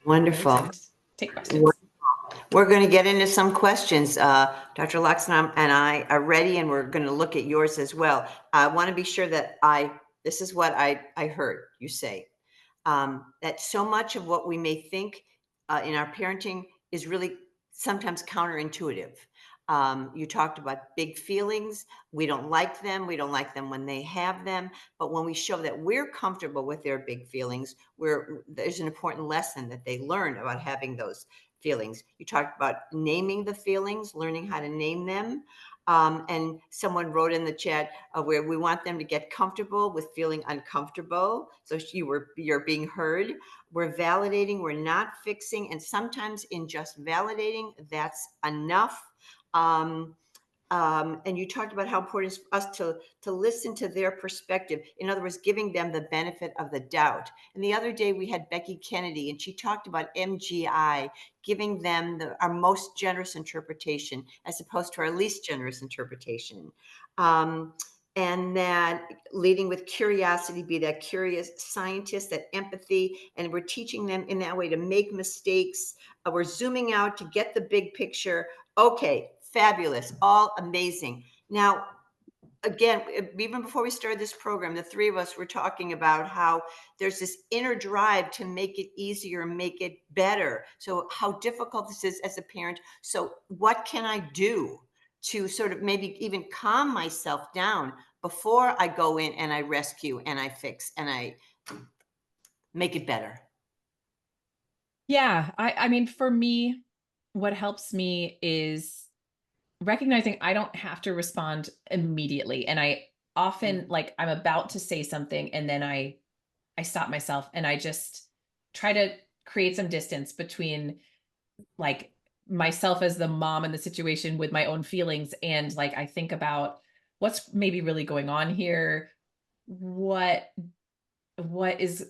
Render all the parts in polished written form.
That makes Wonderful. sense. Take questions. We're going to get into some questions. Dr. Luxnam and I are ready, and we're going to look at yours as well. I want to be sure that this is what I heard you say, that so much of what we may think in our parenting is really sometimes counterintuitive. You talked about big feelings. We don't like them. We don't like them when they have them. But when we show that we're comfortable with their big feelings, there's an important lesson that they learn about having those feelings. You talked about naming the feelings, learning how to name them. And someone wrote in the chat where we want them to get comfortable with feeling uncomfortable. So you're being heard. We're validating, we're not fixing. And sometimes in just validating, that's enough. And you talked about how important it is for us to listen to their perspective. In other words, giving them the benefit of the doubt. And the other day we had Becky Kennedy, and she talked about MGI, giving them our most generous interpretation as opposed to our least generous interpretation. And that leading with curiosity, be that curious scientist, that empathy, and we're teaching them in that way to make mistakes. We're zooming out to get the big picture. Okay, fabulous, all amazing. Now, again, even before we started this program, the three of us were talking about how there's this inner drive to make it easier, make it better. So how difficult this is as a parent. So what can I do to sort of maybe even calm myself down before I go in and I rescue and I fix and I make it better? Yeah. I mean, for me, what helps me is recognizing I don't have to respond immediately. And I often like I'm about to say something and then I stop myself and I just try to create some distance between like myself as the mom in the situation with my own feelings. And like, I think about what's maybe really going on here. What is,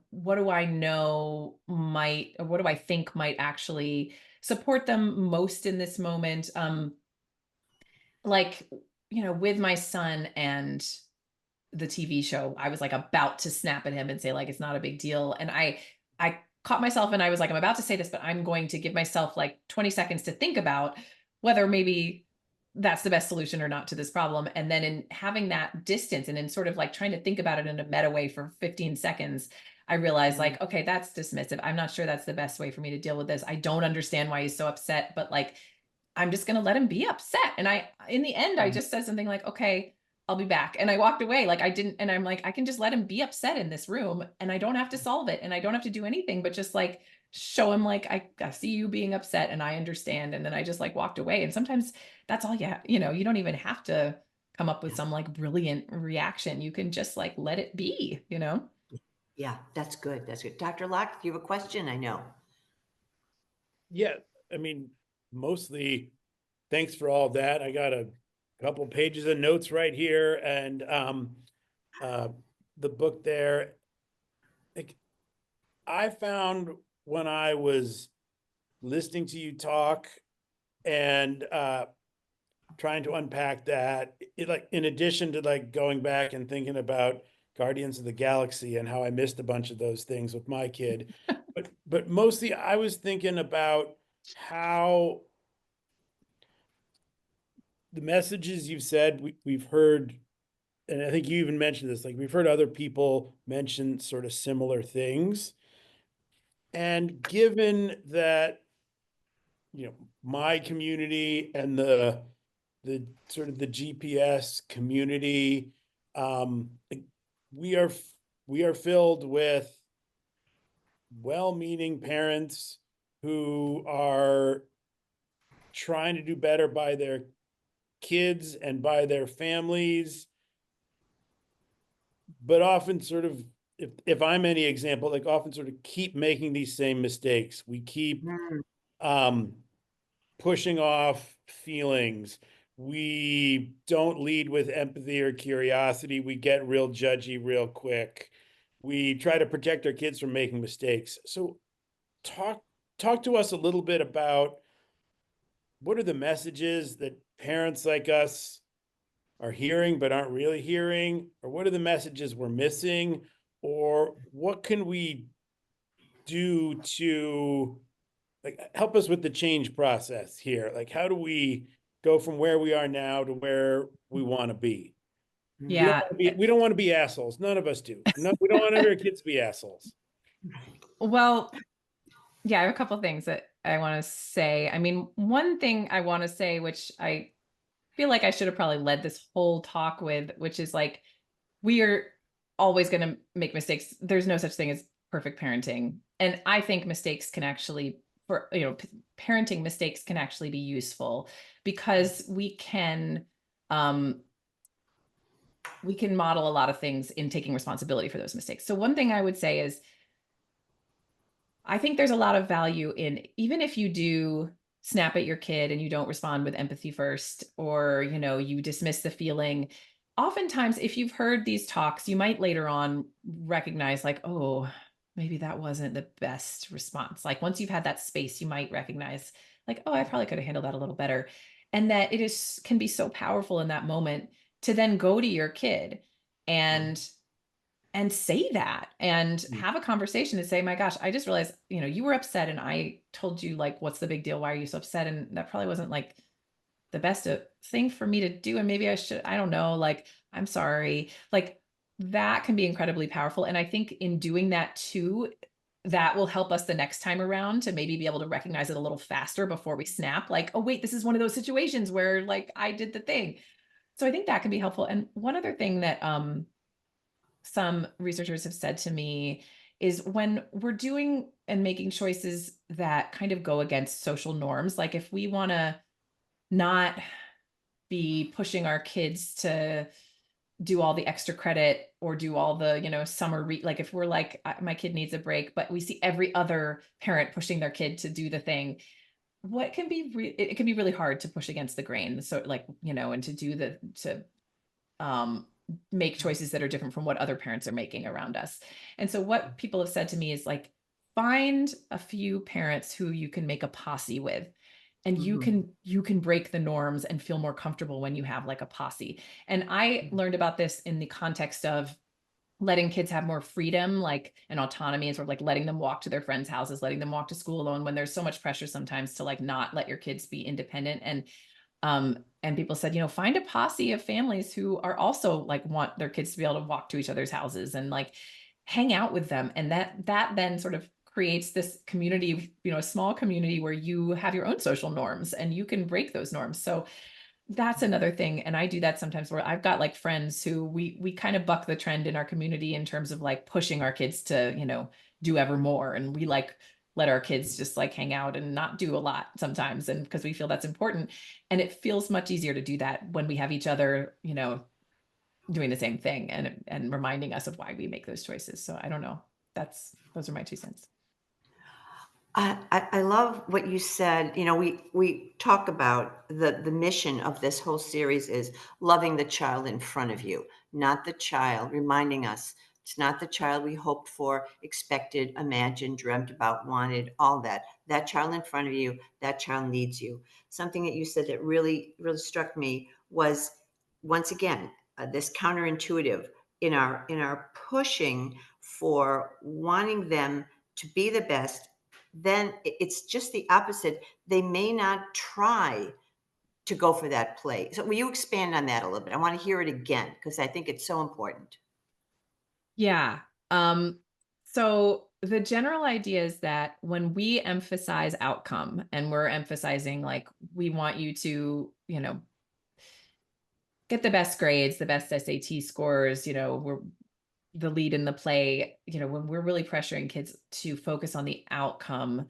what do I know might, or what do I think might actually support them most in this moment? Like, with my son and the TV show, I was like about to snap at him and say like it's not a big deal. And I caught myself and I was like, I'm about to say this, but I'm going to give myself like 20 seconds to think about whether maybe that's the best solution or not to this problem. And then in having that distance and in sort of like trying to think about it in a meta way for 15 seconds, I realized like, okay, that's dismissive. I'm not sure that's the best way for me to deal with this. I don't understand why he's so upset, but like, I'm just going to let him be upset. And in the end, I just said something like, okay, I'll be back. And I walked away. Like I didn't, and I'm like, I can just let him be upset in this room and I don't have to solve it. And I don't have to do anything, but just like show him like, I see you being upset and I understand. And then I just like walked away. And sometimes that's all you don't even have to come up with some like brilliant reaction. You can just like let it be. Yeah, that's good. That's good. Dr. Locke, if you have a question, I know. Yeah, I mean, mostly thanks for all that. I got a couple pages of notes right here, and the book there. Like, I found when I was listening to you talk and trying to unpack that, like in addition to like going back and thinking about Guardians of the Galaxy and how I missed a bunch of those things with my kid, but mostly I was thinking about how the messages you've said we've heard, and I think you even mentioned this, like we've heard other people mention sort of similar things. And given that, my community and the sort of the GPS community, we are we are filled with well-meaning parents who are trying to do better by their kids and by their families, but often sort of, if I'm any example, like often sort of keep making these same mistakes. We keep pushing off feelings. We don't lead with empathy or curiosity. We get real judgy real quick. We try to protect our kids from making mistakes. So talk to us a little bit about what are the messages that parents like us are hearing but aren't really hearing, or what are the messages we're missing, or what can we do to like help us with the change process here? Like, how do we go from where we are now to where we want to be? Yeah. We don't want to be assholes. None of us do. No, we don't want our kids to be assholes. Well, yeah, I have a couple things that I want to say. I mean, one thing I want to say, which I feel like I should have probably led this whole talk with, which is like, we are always going to make mistakes. There's no such thing as perfect parenting. And I think mistakes can actually, for, you know, parenting mistakes can actually be useful because um, we can model a lot of things in taking responsibility for those mistakes. So one thing I would say is, I think there's a lot of value in, even if you do snap at your kid and you don't respond with empathy first, or, you know, you dismiss the feeling. Oftentimes, if you've heard these talks, you might later on recognize, like, oh, maybe that wasn't the best response. Like, once you've had that space, you might recognize, like, oh, I probably could have handled that a little better. And that it is can be so powerful in that moment to then go to your kid and say that and have a conversation and say, my gosh, I just realized, you know, you were upset and I told you, like, what's the big deal? Why are you so upset? And that probably wasn't like the best thing for me to do. And maybe I should, I don't know, like, I'm sorry. Like, that can be incredibly powerful. And I think in doing that too, that will help us the next time around to maybe be able to recognize it a little faster before we snap. Like, oh, wait, this is one of those situations where, like, I did the thing. So I think that can be helpful. And one other thing that some researchers have said to me is, when we're doing and making choices that kind of go against social norms, like if we want to not be pushing our kids to do all the extra credit or do all the, you know, like if we're like, my kid needs a break, but we see every other parent pushing their kid to do the thing, what can be it can be really hard to push against the grain. So, like, you know, and to do the to um, make choices that are different from what other parents are making around us. And so what people have said to me is, like, find a few parents who you can make a posse with, and you can break the norms and feel more comfortable when you have like a posse. And I learned about this in the context of letting kids have more freedom, like, and autonomy, and sort of like letting them walk to their friends' houses, letting them walk to school alone, when there's so much pressure sometimes to like not let your kids be independent. And people said, you know, find a posse of families who are also like want their kids to be able to walk to each other's houses and like hang out with them. And that then sort of creates this community, you know, a small community where you have your own social norms and you can break those norms. So that's another thing. And I do that sometimes, where I've got like friends who we kind of buck the trend in our community in terms of like pushing our kids to, you know, do ever more. And we like let our kids just like hang out and not do a lot sometimes. And because we feel that's important. And it feels much easier to do that when we have each other, you know, doing the same thing and reminding us of why we make those choices. So I don't know. Those are my 2 cents. I love what you said. You know, we talk about the mission of this whole series is loving the child in front of you, not the child, reminding us it's not the child we hoped for, expected, imagined, dreamt about, wanted, all that. That child in front of you, that child needs you. Something that you said that really, really struck me was, once again, this counterintuitive in our pushing for wanting them to be the best, then it's just the opposite. They may not try to go for that play. So will you expand on that a little bit? I want to hear it again because I think it's so important. Yeah. Um, so the general idea is that when we emphasize outcome and we're emphasizing, like, we want you to, you know, get the best grades, the best SAT scores, you know, we're the lead in the play, you know, when we're really pressuring kids to focus on the outcome,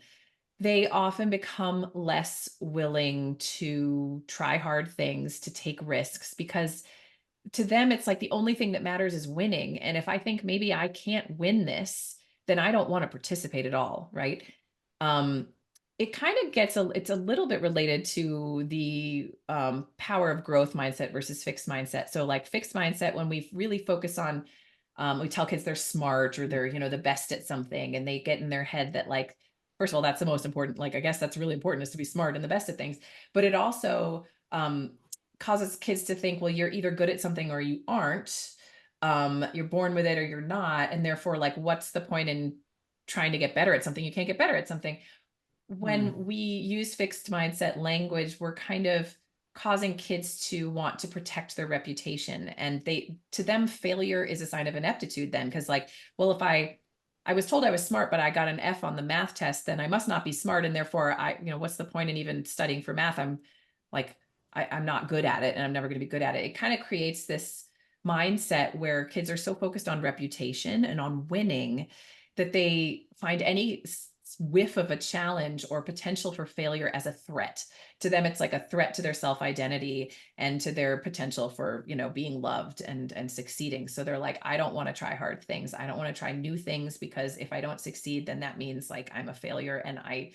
they often become less willing to try hard things, to take risks, because to them it's like the only thing that matters is winning. And if I think maybe I can't win this, then I don't want to participate at all, right? um it kind of it's a little bit related to the power of growth mindset versus fixed mindset. So like fixed mindset, when we really focus on we tell kids they're smart or they're, you know, the best at something, and they get in their head that, like, first of all, that's the most important, like, I guess that's really important, is to be smart and the best at things. But it also causes kids to think, well, you're either good at something or you aren't. You're born with it or you're not. And therefore, like, what's the point in trying to get better at something, you can't get better at something. When Mm. we use fixed mindset language, we're kind of causing kids to want to protect their reputation. And to them, failure is a sign of ineptitude then. Cause like, well, if I was told I was smart, but I got an F on the math test, then I must not be smart. And therefore what's the point in even studying for math? I'm like, I'm not good at it and I'm never going to be good at it. It kind of creates this mindset where kids are so focused on reputation and on winning that they find any whiff of a challenge or potential for failure as a threat. To them, it's like a threat to their self-identity and to their potential for, being loved and succeeding. So they're like, I don't want to try hard things. I don't want to try new things, because if I don't succeed, then that means like I'm a failure and I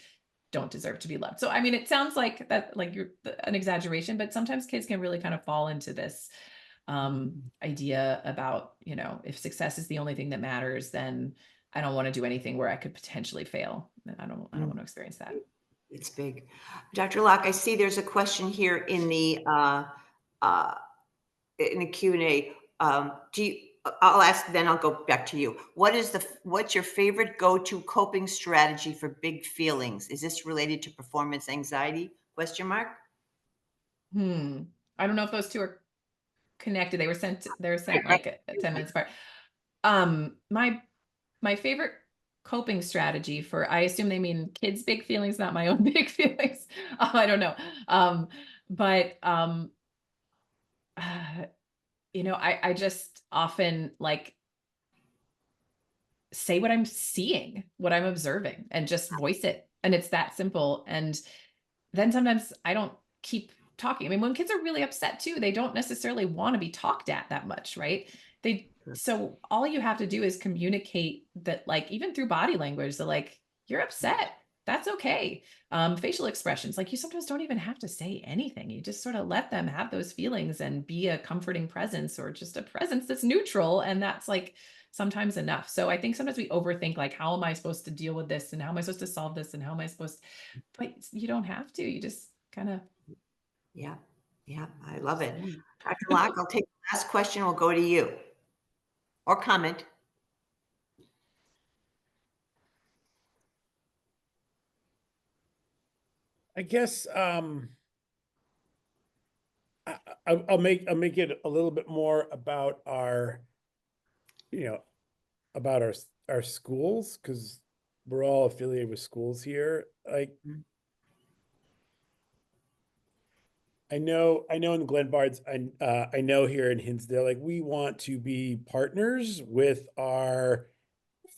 don't deserve to be loved. So I mean, it sounds like that, like you're an exaggeration, but sometimes kids can really kind of fall into this idea about, if success is the only thing that matters, then I don't want to do anything where I could potentially fail. I don't want to experience that. It's big. Dr. Locke, I see there's a question here in the Q&A. I'll ask, then I'll go back to you. What's your favorite go-to coping strategy for big feelings? Is this related to performance anxiety? Question mark. I don't know if those two are connected. They were sent like 10 minutes apart. My favorite coping strategy for, I assume they mean kids' big feelings, not my own big feelings. I don't know. But I just often like say what I'm seeing, what I'm observing, and just voice it. And it's that simple. And then sometimes I don't keep talking. I mean, when kids are really upset too, they don't necessarily want to be talked at that much, right? So all you have to do is communicate that, like, even through body language, that like, you're upset. That's okay. Facial expressions, like you sometimes don't even have to say anything. You just sort of let them have those feelings and be a comforting presence, or just a presence that's neutral. And that's like sometimes enough. So I think sometimes we overthink, like, how am I supposed to deal with this? And how am I supposed to solve this? And how am I supposed to, but you don't have to, you just kind of. Yeah. Yeah. I love it. Dr. Locke, I'll take the last question. We'll go to you, or comment. I guess I'll make it a little bit more about our, about our schools, because we're all affiliated with schools here. Like, I know in Glenbards, I know here in Hinsdale, like, we want to be partners with our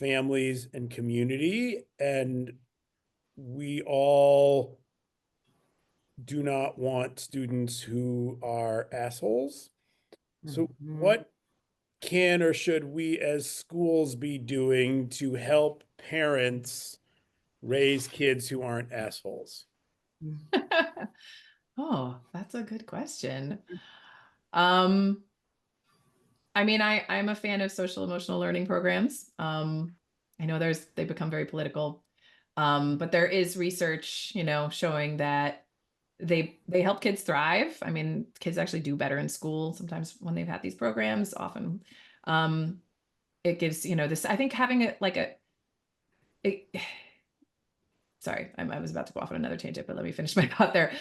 families and community, and we all do not want students who are assholes. So what can or should we as schools be doing to help parents raise kids who aren't assholes? Oh, that's a good question. I mean, I'm a fan of social emotional learning programs. I know they become very political. But there is research, showing that they help kids thrive. I mean, kids actually do better in school sometimes when they've had these programs. Often, it gives, this, I think having it like it, sorry, I was about to go off on another tangent, but let me finish my thought there.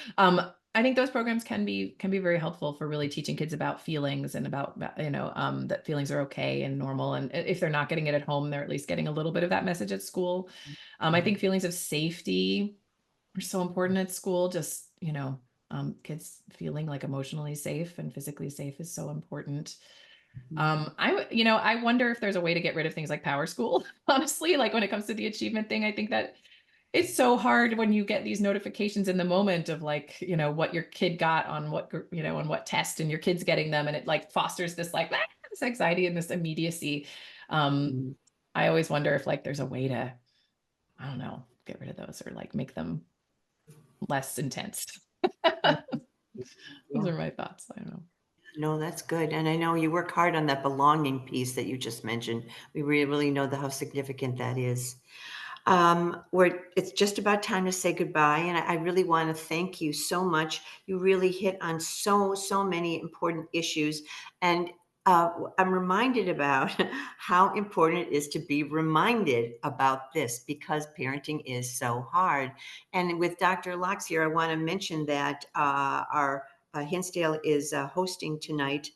I think those programs can be very helpful for really teaching kids about feelings, and about, that feelings are okay and normal. And if they're not getting it at home, they're at least getting a little bit of that message at school. I think feelings of safety are so important at school. Just, kids feeling like emotionally safe and physically safe is so important. I wonder if there's a way to get rid of things like Power School, honestly, like when it comes to the achievement thing. I think that it's so hard when you get these notifications in the moment of, like, what your kid got on on what test, and your kid's getting them, and it like fosters this like this anxiety and this immediacy. I always wonder if like there's a way to, I don't know, get rid of those, or like make them less intense. Those are my thoughts. I don't know. No, that's good. And I know you work hard on that belonging piece that you just mentioned. We really know how significant that is. It's just about time to say goodbye. And I really want to thank you so much. You really hit on so many important issues. And I'm reminded about how important it is to be reminded about this because parenting is so hard. And with Dr. Locks here, I want to mention that our Hinsdale is hosting tonight.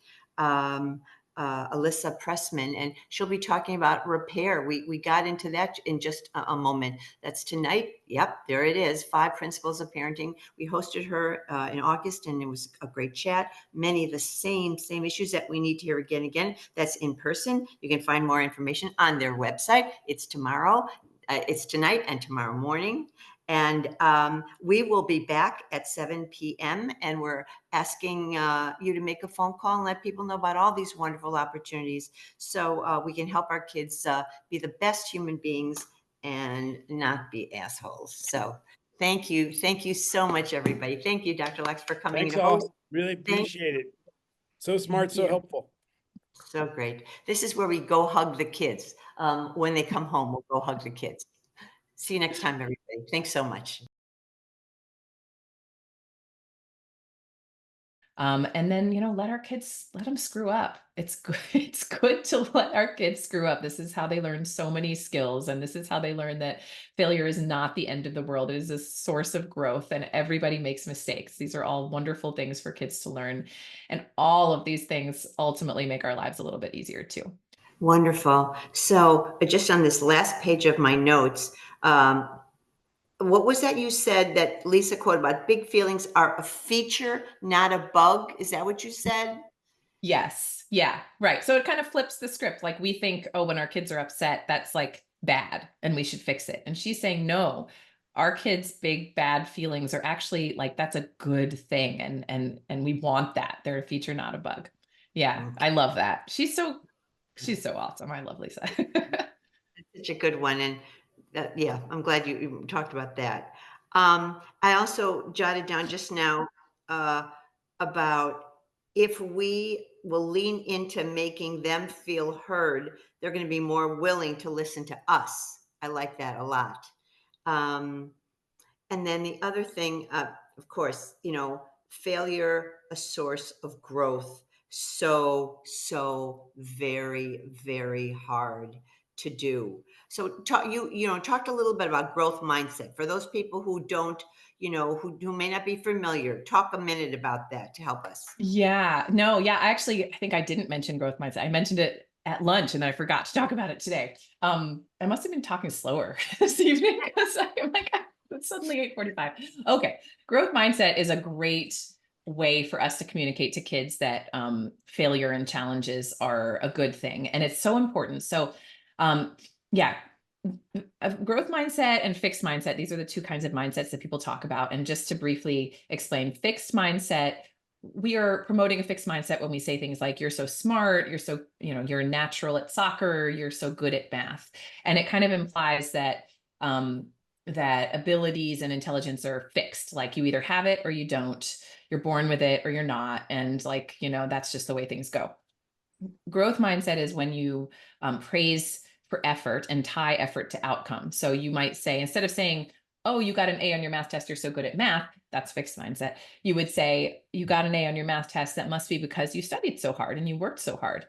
Alyssa Pressman, and she'll be talking about repair. We got into that in just a moment. That's tonight. Yep, there it is. 5 Principles of Parenting. We hosted her in August, and it was a great chat. Many of the same issues that we need to hear again and again. That's in person. You can find more information on their website. It's tomorrow. It's tonight and tomorrow morning. And we will be back at 7 p.m. and we're asking you to make a phone call and let people know about all these wonderful opportunities so we can help our kids be the best human beings and not be assholes. So thank you. Thank you so much, everybody. Thank you, Dr. Lex, for coming Thanks to host. all. Really Thank appreciate it. So smart, so you. helpful. So great. This is where we go hug the kids. When they come home, we'll go hug the kids. See you next time, everybody. Thanks so much. And then, let our kids, let them screw up. It's good. It's good to let our kids screw up. This is how they learn so many skills. And this is how they learn that failure is not the end of the world. It is a source of growth and everybody makes mistakes. These are all wonderful things for kids to learn. And all of these things ultimately make our lives a little bit easier too. Wonderful. So just on this last page of my notes, what was that you said that Lisa quoted about big feelings are a feature, not a bug? Is that what you said? Yes. Yeah. Right. So it kind of flips the script. Like we think, oh, when our kids are upset, that's like bad and we should fix it. And she's saying, no, our kids' big bad feelings are actually like that's a good thing. And we want that. They're a feature, not a bug. Yeah. Okay. I love that. She's so awesome. I love Lisa. Such a good one. And yeah, I'm glad you talked about that. I also jotted down just now about if we will lean into making them feel heard, they're going to be more willing to listen to us. I like that a lot. Um, and then the other thing, of course, failure, a source of growth. So very, very hard to do. So talked a little bit about growth mindset for those people who don't, who may not be familiar. Talk a minute about that to help us. Yeah, no, yeah, I think I didn't mention growth mindset. I mentioned it at lunch and then I forgot to talk about it today. I must have been talking slower this evening because I'm like, it's suddenly 8:45. Okay. Growth mindset is a great way for us to communicate to kids that failure and challenges are a good thing. And it's so important. So yeah, a growth mindset and fixed mindset, these are the two kinds of mindsets that people talk about. And just to briefly explain, fixed mindset, we are promoting a fixed mindset when we say things like you're so smart, you're so, you're natural at soccer, you're so good at math. And it kind of implies that that abilities and intelligence are fixed, like you either have it or you don't, you're born with it or you're not, and like, that's just the way things go. Growth mindset is when you praise for effort and tie effort to outcome. So you might say, instead of saying, oh, you got an A on your math test, you're so good at math, that's fixed mindset. You would say, you got an A on your math test, that must be because you studied so hard and you worked so hard.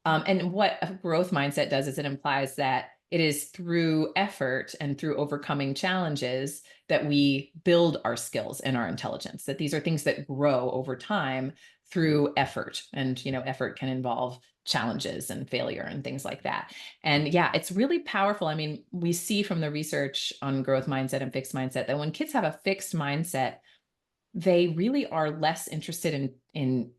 And what a growth mindset does is it implies that it is through effort and through overcoming challenges that we build our skills and our intelligence, that these are things that grow over time through effort. And, effort can involve challenges and failure and things like that. And yeah, it's really powerful. I mean, we see from the research on growth mindset and fixed mindset that when kids have a fixed mindset, they really are less interested in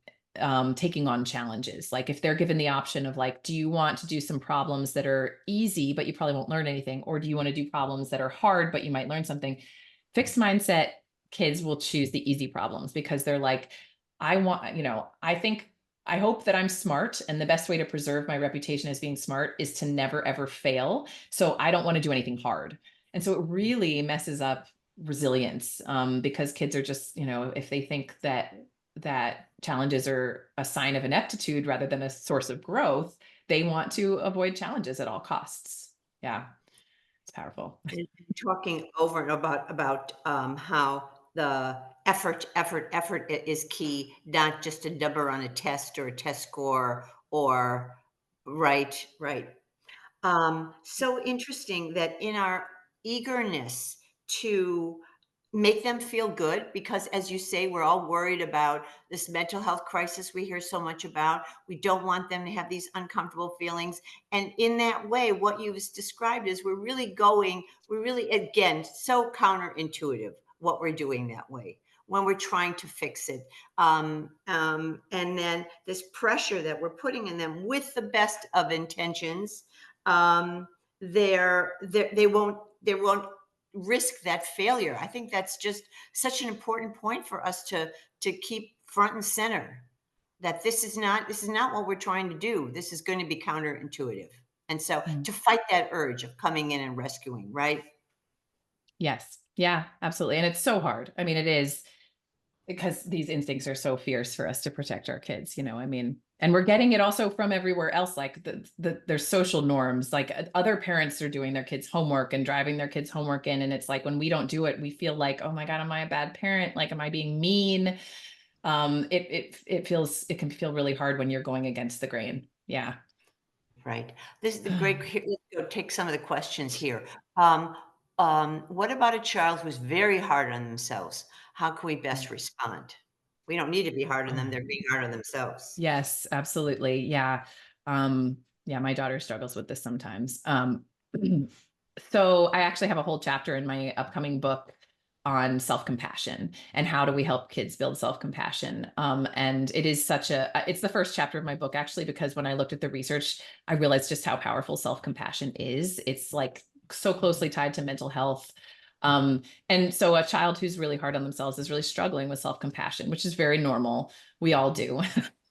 taking on challenges. Like if they're given the option of like, do you want to do some problems that are easy, but you probably won't learn anything? Or do you want to do problems that are hard, but you might learn something? Fixed mindset kids will choose the easy problems because they're like, I hope that I'm smart. And the best way to preserve my reputation as being smart is to never, ever fail. So I don't want to do anything hard. And so it really messes up resilience because kids are just, if they think that challenges are a sign of ineptitude rather than a source of growth, they want to avoid challenges at all costs. Yeah, it's powerful. And talking over and about how the effort is key, not just a number on a test or a test score or right. So interesting that in our eagerness to make them feel good, because as you say, we're all worried about this mental health crisis we hear so much about. We don't want them to have these uncomfortable feelings. And in that way, what you've described is we're really, again, so counterintuitive what we're doing that way when we're trying to fix it. And then this pressure that we're putting in them with the best of intentions, they won't risk that failure. I think that's just such an important point for us to keep front and center, that this is not what we're trying to do. This is going to be counterintuitive. And so Mm. to fight that urge of coming in and rescuing, right? Yes. Yeah, absolutely. And it's so hard. I mean, it is, because these instincts are so fierce for us to protect our kids, I mean, and we're getting it also from everywhere else, like there's social norms, like other parents are doing their kids' homework and driving their kids' homework in. And it's like, when we don't do it, we feel like, oh my God, am I a bad parent? Like, am I being mean? It can feel really hard when you're going against the grain. Yeah. Right. This is the great. Let's go take some of the questions here. What about a child who's very hard on themselves? How can we best respond? We don't need to be hard on them. They're being hard on themselves. Yes, absolutely. Yeah. Yeah, my daughter struggles with this sometimes. So I actually have a whole chapter in my upcoming book on self-compassion and how do we help kids build self-compassion. And it is it's the first chapter of my book, actually, because when I looked at the research, I realized just how powerful self-compassion is. It's like so closely tied to mental health. And so a child who's really hard on themselves is really struggling with self-compassion, which is very normal. We all do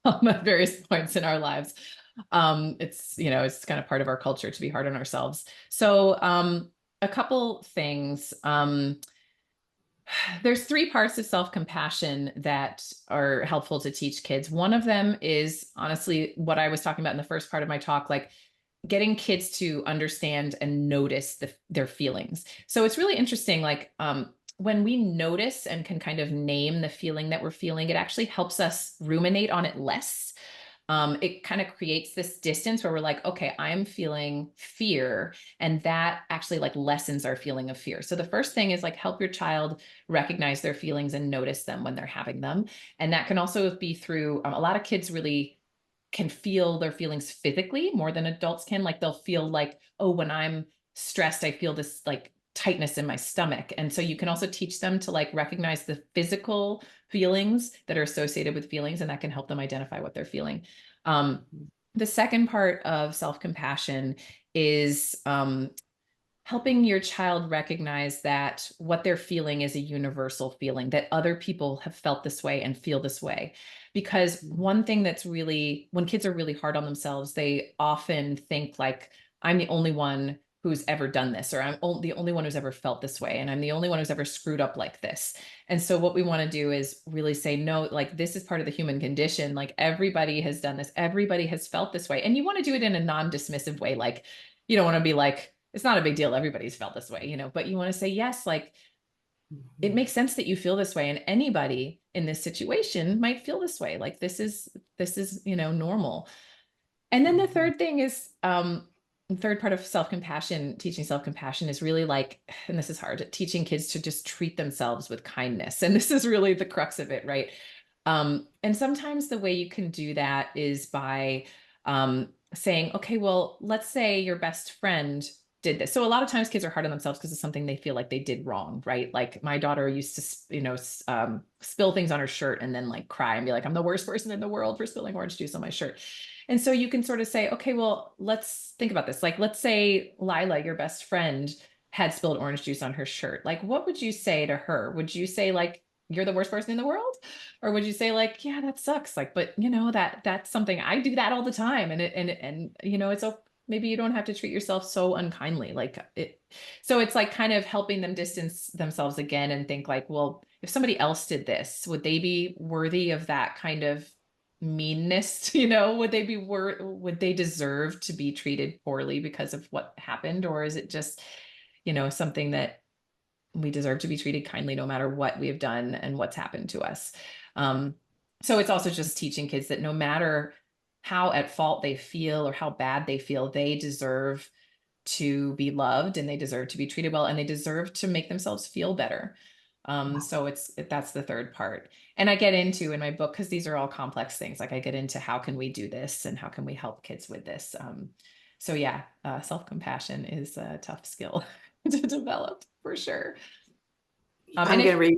at various points in our lives. It's kind of part of our culture to be hard on ourselves. So a couple things. There's three parts of self-compassion that are helpful to teach kids. One of them is honestly what I was talking about in the first part of my talk, like getting kids to understand and notice their feelings. So it's really interesting, like when we notice and can kind of name the feeling that we're feeling, it actually helps us ruminate on it less. It kind of creates this distance where we're like, okay, I'm feeling fear. And that actually like lessens our feeling of fear. So the first thing is like help your child recognize their feelings and notice them when they're having them. And that can also be through a lot of kids really can feel their feelings physically more than adults can. Like they'll feel like, oh, when I'm stressed, I feel this like tightness in my stomach. And so you can also teach them to like recognize the physical feelings that are associated with feelings, and that can help them identify what they're feeling. The second part of self-compassion is helping your child recognize that what they're feeling is a universal feeling, that other people have felt this way and feel this way. Because one thing that's really, when kids are really hard on themselves, they often think like, I'm the only one who's ever done this, or I'm the only one who's ever felt this way, and I'm the only one who's ever screwed up like this. And so what we want to do is really say, no, like this is part of the human condition. Like everybody has done this, everybody has felt this way. And you want to do it in a non-dismissive way. Like, you don't want to be like, it's not a big deal, everybody's felt this way, but you want to say, yes, like it makes sense that you feel this way, and anybody in this situation might feel this way. Like this is normal. And then the third thing is the third part of self-compassion, teaching self-compassion, is really like, and this is hard, teaching kids to just treat themselves with kindness. And this is really the crux of it, right? And sometimes the way you can do that is by saying, okay, well, let's say your best friend did this. So a lot of times kids are hard on themselves because it's something they feel like they did wrong, right? Like my daughter used to, spill things on her shirt and then like cry and be like, I'm the worst person in the world for spilling orange juice on my shirt. And so you can sort of say, okay, well, let's think about this. Like, let's say Lila, your best friend, had spilled orange juice on her shirt. Like, what would you say to her? Would you say like, you're the worst person in the world? Or would you say like, yeah, that sucks. Like, but that's something, I do that all the time. And it's okay. Maybe you don't have to treat yourself so unkindly. Like it, so it's like kind of helping them distance themselves again and think like, well, if somebody else did this, would they be worthy of that kind of meanness? Would they deserve to be treated poorly because of what happened? Or is it just, something that we deserve to be treated kindly no matter what we have done and what's happened to us? So it's also just teaching kids that no matter how at fault they feel or how bad they feel, they deserve to be loved and they deserve to be treated well and they deserve to make themselves feel better. So that's the third part. And I get into in my book, because these are all complex things, like I get into how can we do this and how can we help kids with this. So yeah, self-compassion is a tough skill to develop for sure. I'm And going to if read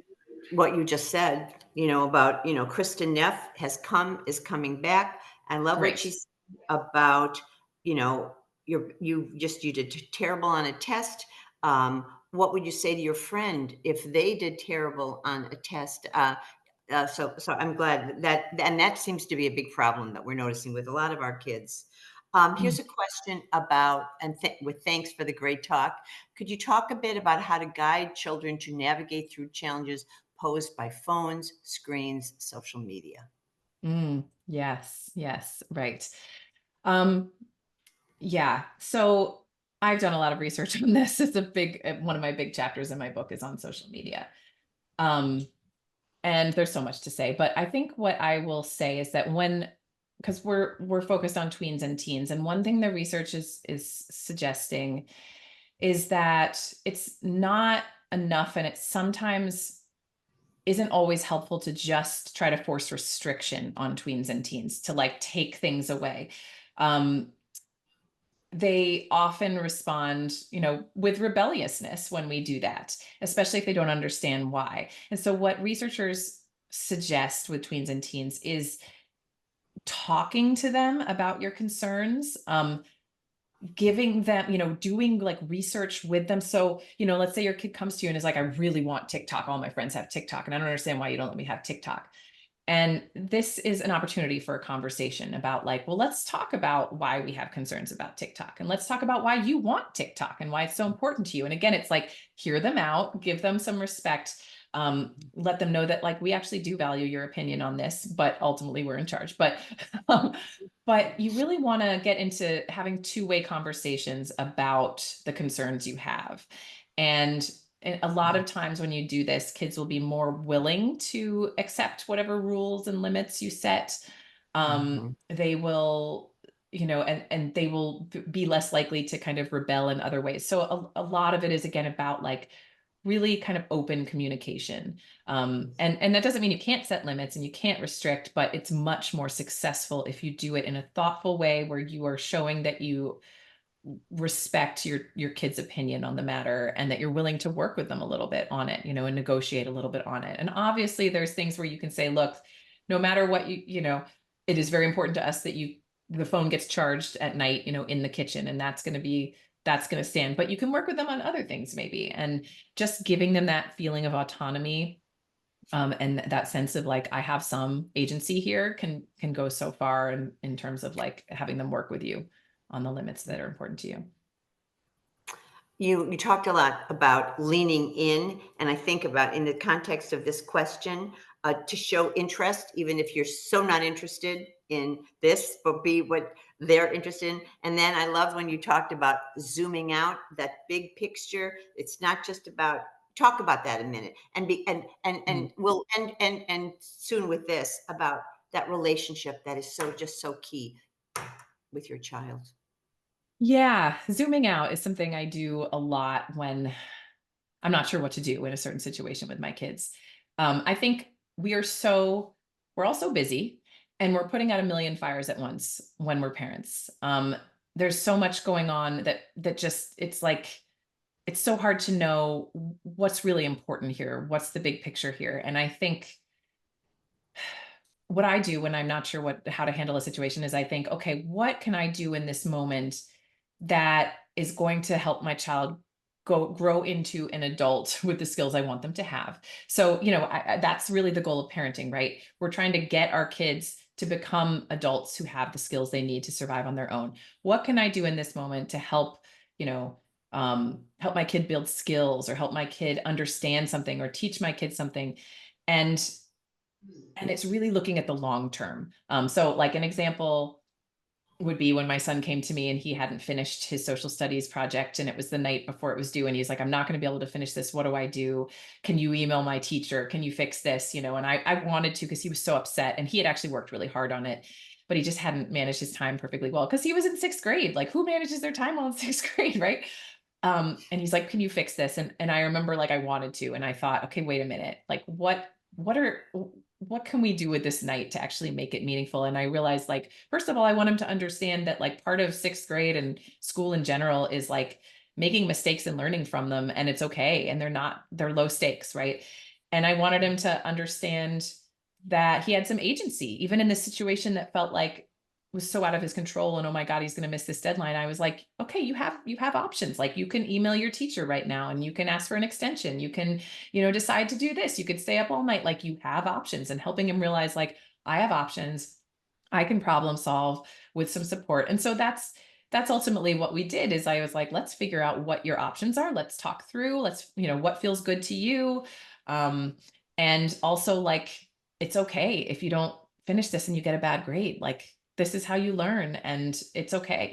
what you just said, about, Kristen Neff is coming back. I love what she great. said about, you know, you did terrible on a test. What would you say to your friend if they did terrible on a test? So I'm glad and that seems to be a big problem that we're noticing with a lot of our kids. Mm. Here's a question about, and with thanks for the great talk. Could you talk a bit about how to guide children to navigate through challenges posed by phones, screens, social media? Yes, yes, right. Um, yeah. So I've done a lot of research on this. It's a big one of my big chapters in my book is on social media. Um, and there's so much to say, but I think what I will say is that because we're focused on tweens and teens, and one thing the research is suggesting is that it's not enough, and it sometimes isn't always helpful to just try to force restriction on tweens and teens to like take things away. Um, they often respond, with rebelliousness when we do that, especially if they don't understand why. And so what researchers suggest with tweens and teens is talking to them about your concerns, giving them, doing like research with them. So, let's say your kid comes to you and is like, I really want TikTok. All my friends have TikTok and I don't understand why you don't let me have TikTok. And this is an opportunity for a conversation about like, well, let's talk about why we have concerns about TikTok. And let's talk about why you want TikTok and why it's so important to you. And again, it's like, hear them out, give them some respect, let them know that like, we actually do value your opinion on this, but ultimately we're in charge. Um, but you really want to get into having two-way conversations about the concerns you have. And a lot of times when you do this, kids will be more willing to accept whatever rules and limits you set. Mhm. They will, and they will be less likely to kind of rebel in other ways. So a lot of it is again about like really kind of open communication. And that doesn't mean you can't set limits and you can't restrict, but it's much more successful if you do it in a thoughtful way where you are showing that you respect your kid's opinion on the matter and that you're willing to work with them a little bit on it, and negotiate a little bit on it. And obviously there's things where you can say, look, no matter what it is very important to us that the phone gets charged at night, in the kitchen, and that's going to stand, but you can work with them on other things maybe. And just giving them that feeling of autonomy, and that sense of like, I have some agency here can go so far in terms of like having them work with you on the limits that are important to you. You talked a lot about leaning in, and I think about in the context of this question, to show interest, even if you're so not interested in this, but be what they're interested in. And then I love when you talked about zooming out, that big picture. It's not just about talk about that a minute, and be and we'll and soon with this about that relationship that is so key with your child. Yeah, zooming out is something I do a lot when I'm not sure what to do in a certain situation with my kids. I think we're all so busy and we're putting out a million fires at once when we're parents. There's so much going on that just, it's like, it's so hard to know what's really important here. What's the big picture here? And I think what I do when I'm not sure how to handle a situation is I think, okay, what can I do in this moment that is going to help my child grow into an adult with the skills I want them to have. So, that's really the goal of parenting, right? We're trying to get our kids to become adults who have the skills they need to survive on their own. What can I do in this moment to help, help my kid build skills or help my kid understand something or teach my kid something? And it's really looking at the long term. So like an example would be when my son came to me and he hadn't finished his social studies project and it was the night before it was due and he's like, I'm not going to be able to finish this. What do I do? Can you email my teacher? Can you fix this? And I wanted to, because he was so upset and he had actually worked really hard on it. but he just hadn't managed his time perfectly well because he was in sixth grade. Like, who manages their time well in sixth grade, right? And he's like, "Can you fix this?" And I remember like I wanted to, and I thought, okay, wait a minute, like what can we do with this night to actually make it meaningful? And I realized, like, first of all, I want him to understand that like part of sixth grade and school in general is like making mistakes and learning from them, and it's okay, and they're low stakes, right? And I wanted him to understand that he had some agency, even in this situation that felt like was so out of his control, and oh my god, he's going to miss this deadline. I was like, okay, you have options. Like, you can email your teacher right now, and you can ask for an extension. You can, decide to do this. You could stay up all night. Like, you have options. And helping him realize, like, I have options. I can problem solve with some support. And so that's ultimately what we did. Is I was like, let's figure out what your options are. Let's talk through. Let's, what feels good to you. um and also, like, it's okay if you don't finish this and you get a bad grade. Like, this is how you learn, and it's okay.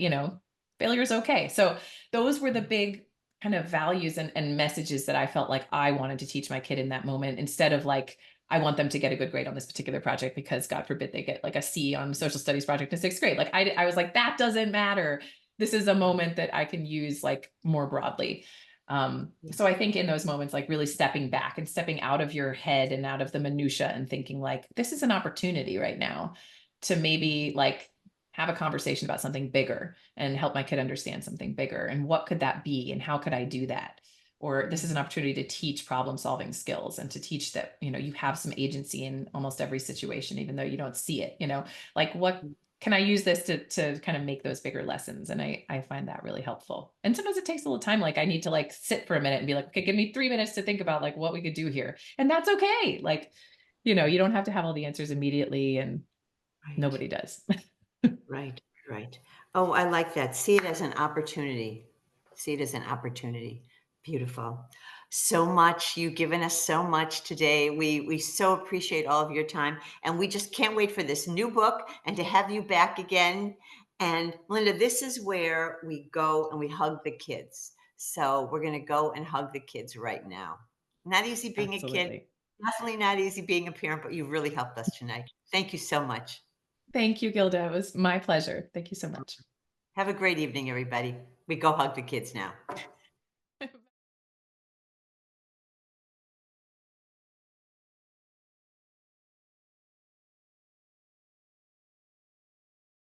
Failure is okay. So those were the big kind of values and messages that I felt like I wanted to teach my kid in that moment, instead of like, I want them to get a good grade on this particular project because God forbid they get like a C on a social studies project in sixth grade. Like, I was like, that doesn't matter. This is a moment that I can use like more broadly. So I think in those moments, like, really stepping back and stepping out of your head and out of the minutia, and thinking like, this is an opportunity right now to maybe like have a conversation about something bigger and help my kid understand something bigger. And what could that be? And how could I do that? Or this is an opportunity to teach problem solving skills, and to teach that, you have some agency in almost every situation, even though you don't see it, like, what can I use this to kind of make those bigger lessons? And I find that really helpful. And sometimes it takes a little time. Like, I need to like sit for a minute and be like, okay, give me 3 minutes to think about like what we could do here. And that's okay. Like, you don't have to have all the answers immediately, and Right. nobody does. Right, right. Oh, I like that. See it as an opportunity. See it as an opportunity. Beautiful. So much. You've given us so much today. We so appreciate all of your time, and we just can't wait for this new book and to have you back again. And Linda, this is where we go and we hug the kids. So we're going to go and hug the kids right now. Not easy being a kid. Absolutely. Definitely not easy being a parent, but you really helped us tonight. Thank you so much. Thank you, Gilda. It was my pleasure. Thank you so much. Have a great evening, everybody. We go hug the kids now.